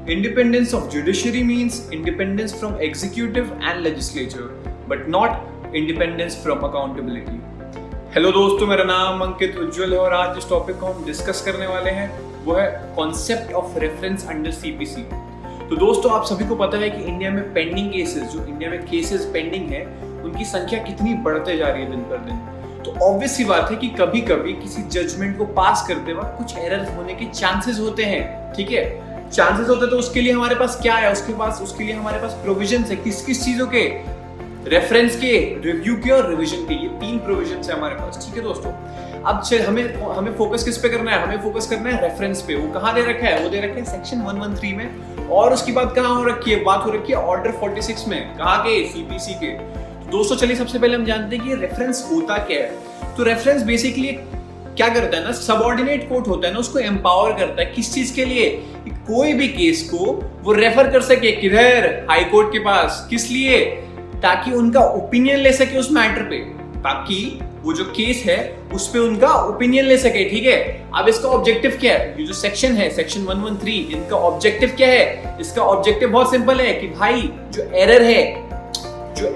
Independence of judiciary means independence from executive and legislature, but not independence from accountability. Hello दोस्तों, मेरा नाम अंकित उज्जवल है और आज जिस टॉपिक को हम डिस्कस करने वाले हैं वो है concept of reference under CPC. तो दोस्तों, आप सभी को पता है कि इंडिया में पेंडिंग केसेस, जो इंडिया में केसेस पेंडिंग है, उनकी संख्या कितनी बढ़ते जा रही है दिन पर दिन। तो ऑब्वियस सी बात है कि कभी कभी किसी जजमेंट को पास करते वक्त कुछ एरर्स होने के चांसेस होते हैं। ठीक है, चांसेस होते तो उसके लिए हमारे पास क्या है, उसके लिए हमारे पास प्रोविजंस है। किस किस चीजों के? रेफरेंस के, रिव्यू के और रिवीजन के। ये 3 प्रोविजंस है हमारे पास। ठीक है दोस्तों, अब हमें फोकस किस पे करना है? हमें फोकस करना है रेफरेंस पे। वो कहाँ दे रखा है? वो दे रखा है सेक्शन 113 में। और उसकी बात कहाँ हो रखी है? बात हो रखी है ऑर्डर 46 में। कहाँ के? सीपीसी के। दोस्तों चलिए, सबसे पहले हम जानते हैं कि रेफरेंस होता क्या है। तो रेफरेंस बेसिकली क्या करता है ना, सबऑर्डिनेट कोर्ट होता है ना, उसको एम्पावर करता है। किस चीज के लिए? कोई भी केस को वो रेफर कर सके किधर? हाई कोर्ट के पास। किस लिए? ताकि उनका ओपिनियन ले सके उस मैटर पे, ताकि वो जो केस है उस पे उनका ओपिनियन ले सके। ठीक है, अब इसका ऑब्जेक्टिव क्या है? ये जो सेक्शन है, सेक्शन 113, इनका ऑब्जेक्टिव क्या है? इसका ऑब्जेक्टिव बहुत सिंपल है कि भाई जो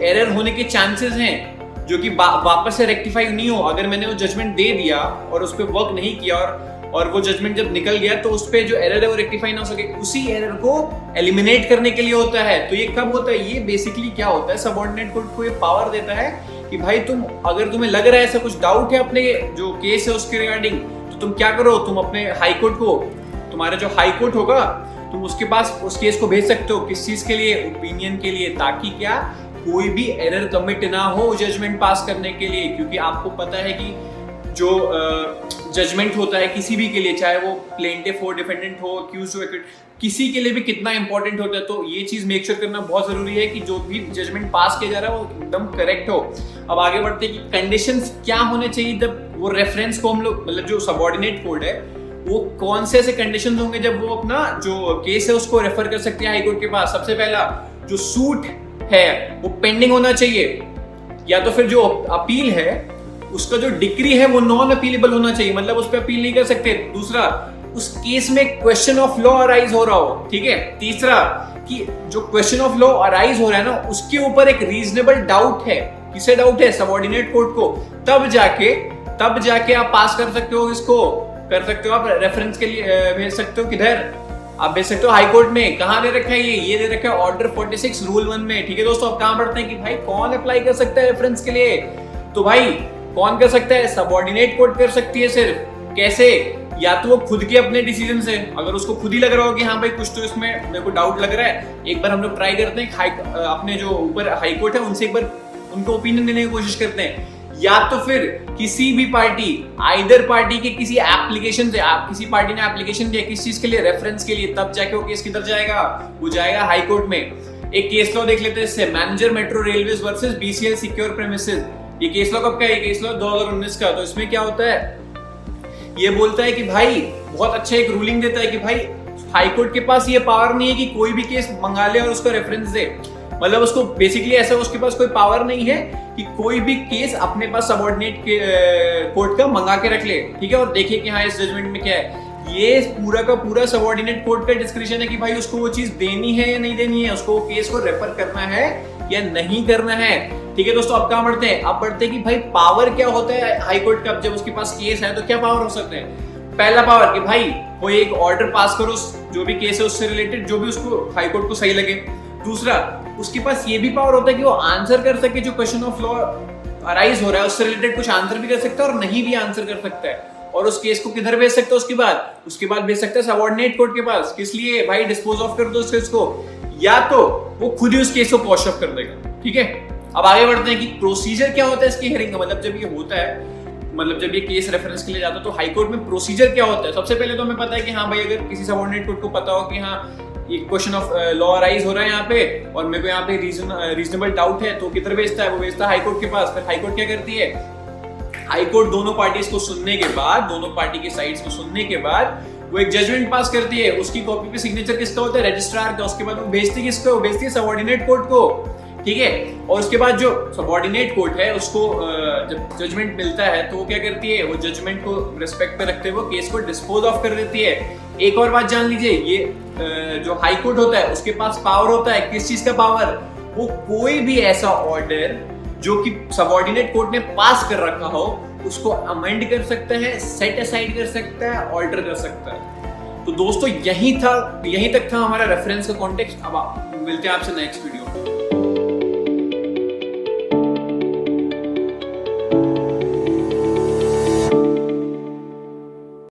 एरर होने के चांसेस हैं, जो कि वापस से रेक्टिफाई नहीं हो। अगर मैंने वो जजमेंट दे दिया और उस पर वर्क नहीं किया और वो जजमेंट जब निकल गया तो उस पे जो एरर है वो रेक्टिफाई ना हो सके, उसी एरर को एलिमिनेट करने के लिए होता है। तो ये कब होता है? ये बेसिकली क्या होता है, सबऑर्डिनेट कोर्ट को ये पावर देता है कि भाई अगर तुम्हें लग रहा है ऐसा कुछ डाउट है अपने जो केस है उसके रिगार्डिंग, तो तुम क्या करो, तुम अपने हाई कोर्ट को, तुम्हारा जो हाई कोर्ट होगा, तुम उसके पास उस केस को भेज सकते हो। किस चीज के लिए? ओपिनियन के लिए, ताकि क्या कोई भी एरर कमिट ना हो जजमेंट पास करने के लिए। क्योंकि आपको पता है कि जो जजमेंट होता है किसी भी के लिए, चाहे वो प्लेंटिफ हो, डिफेंडेंट हो, अक्यूज्ड हो, किसी के लिए भी कितना इंपॉर्टेंट होता है। तो ये चीज मेक श्योर करना बहुत जरूरी है कि जो भी जजमेंट पास किया जा रहा है वो एकदम करेक्ट हो। अब आगे बढ़ते हैं कि कंडीशंस क्या होने चाहिए जब वो रेफरेंस को हम लोग, मतलब जो सबऑर्डिनेट कोड है, वो कौन से ऐसे कंडीशंस होंगे जब वो अपना जो केस है उसको रेफर कर सकते हैं हाई कोर्ट के पास। सबसे पहला, जो सूट है वो पेंडिंग होना चाहिए, या तो फिर जो अपील है उसका जो डिक्री है वो नॉन अपीलेबल होना चाहिए, मतलब उस पर अपील नहीं कर सकते। दूसरा, उस केस में क्वेश्चन ऑफ लॉ अराइज हो रहा हो। ठीक है। तीसरा, कि जो क्वेश्चन ऑफ लॉ अराइज हो रहा है ना, उसके ऊपर एक रीजनेबल डाउट है। किसे डाउट है? सबऑर्डिनेट कोर्ट को। तब जाके आप पास कर सकते हो, इसको कर सकते हो आप रेफरेंस के लिए भेज सकते हो। किधर आप भेज सकते हो? हाई कोर्ट में। कहां दे रखा है? ये दे रखा है ऑर्डर 46 रूल 1 में। ठीक है दोस्तों, अब कहां बढ़ते हैं कि भाई कौन अप्लाई कर सकता है रेफरेंस के लिए? तो भाई कौन कर सकता है? सबऑर्डिनेट कोर्ट कर सकती है। सिर्फ कैसे? या तो वो खुद के अपने डिसीजन से, अगर उसको खुद ही लग रहा हो कि हाँ भाई कुछ तो इसमें मेरे को डाउट लग रहा है, एक बार हम लोग ट्राई करते हैं, अपने जो ऊपर हाई कोर्ट है उनसे एक बार उनको ओपिनियन देने की कोशिश करते हैं। या तो फिर किसी भी पार्टी, आइदर पार्टी के किसी एप्लीकेशन से, किसी पार्टी ने एप्लीकेशन दिया किस चीज के लिए? रेफरेंस के लिए। तब जाके वो केस किधर जाएगा? वो जाएगा हाई कोर्ट में। एक केस लॉ देख लेते हैं इससे, manager metro railways versus BCL secure premises. ये केस लॉ कब का है? ये केस लॉ 2019 का। तो इसमें क्या होता है? ये बोलता है कि भाई, बहुत अच्छा एक रूलिंग देता है कि भाई हाई कोर्ट के पास ये पावर नहीं है कि कोई भी केस मंगा ले और उसको रेफरेंस दे। मतलब उसको बेसिकली ऐसा, उसके पास कोई पावर नहीं है कि कोई भी केस अपने पास सबऑर्डिनेट कोर्ट का मंगा के रख ले। ठीक है, और देखिए कि हाँ इस जजमेंट में क्या है। ये पूरा का पूरा सबऑर्डिनेट कोर्ट का डिस्क्रिप्शन है कि भाई उसको वो चीज देनी है या नहीं देनी है, उसको केस को रेफर करना है या नहीं करना है। ठीक है दोस्तों, अब कहां बढ़ते हैं? अब बढ़ते हैं कि भाई पावर क्या होता है हाई कोर्ट का। जब उसके पास केस है तो क्या पावर हो सकते हैं? पहला पावर कि भाई कोई एक ऑर्डर पास करो जो भी केस है उससे रिलेटेड, जो भी उसको हाई कोर्ट को सही लगे। दूसरा, उसके पास ये भी पावर होता है कि वो आंसर कर सके, जो क्वेश्चन ऑफ लॉ अराइज हो रहा है उससे रिलेटेड कुछ आंसर भी कर सकता है और नहीं भी आंसर कर सकता है। और उस केस को किधर भेज सकता है? उसके बाद भेज सकता है सबऑर्डिनेट कोर्ट के पास। किस लिए? भाई डिस्पोज ऑफ कर दो उस केस को, या तो वो खुद ही उस केस को क्वॉश ऑफ कर देगा। ठीक है, अब आगे बढ़ते हैं कि प्रोसीजर क्या होता है इसकी हियरिंग का। मतलब जब ये होता है, मतलब जब ये केस रेफरेंस के लिए जाता है तो हाई कोर्ट में प्रोसीजर क्या होता है? सबसे पहले तो हमें पता है कि हाँ भाई, अगर किसी सबऑर्डिनेट कोर्ट को पता हो कि हाँ ये क्वेश्चन ऑफ लॉ अराइज हो रहा है यहाँ पे और मेरे को यहाँ पे रीजनेबल डाउट है, तो किधर भेजता है? वो भेजता है हाई कोर्ट के पास। फिर हाई कोर्ट क्या करती है? हाई कोर्ट दोनों पार्टीज को सुनने के बाद, दोनों पार्टी के साइड्स को सुनने के बाद वो एक जजमेंट पास करती है। उसकी कॉपी पे सिग्नेचर किसका होता है? रजिस्ट्रार का। उसके बाद वो भेजती है किसको? वो भेजती है सबऑर्डिनेट कोर्ट को। ठीक है। और उसके बाद जो सबऑर्डिनेट कोर्ट है उसको जब जजमेंट मिलता है तो वो क्या करती है, वो जजमेंट को रिस्पेक्ट पे रखते हुए केस को डिस्पोज ऑफ कर देती है। एक और बात जान लीजिए, ये जो हाई कोर्ट होता है उसके पास पावर होता है, किस चीज का पावर, वो कोई भी ऐसा ऑर्डर जो कि सबऑर्डिनेट कोर्ट ने पास कर रखा हो उसको अमेंड कर सकता है, सेट असाइड कर सकता है, ऑल्टर कर सकता है। तो दोस्तों यही तक था हमारा रेफरेंस का कॉन्टेक्स्ट। अब मिलते हैं आपसे नेक्स्ट वीडियो।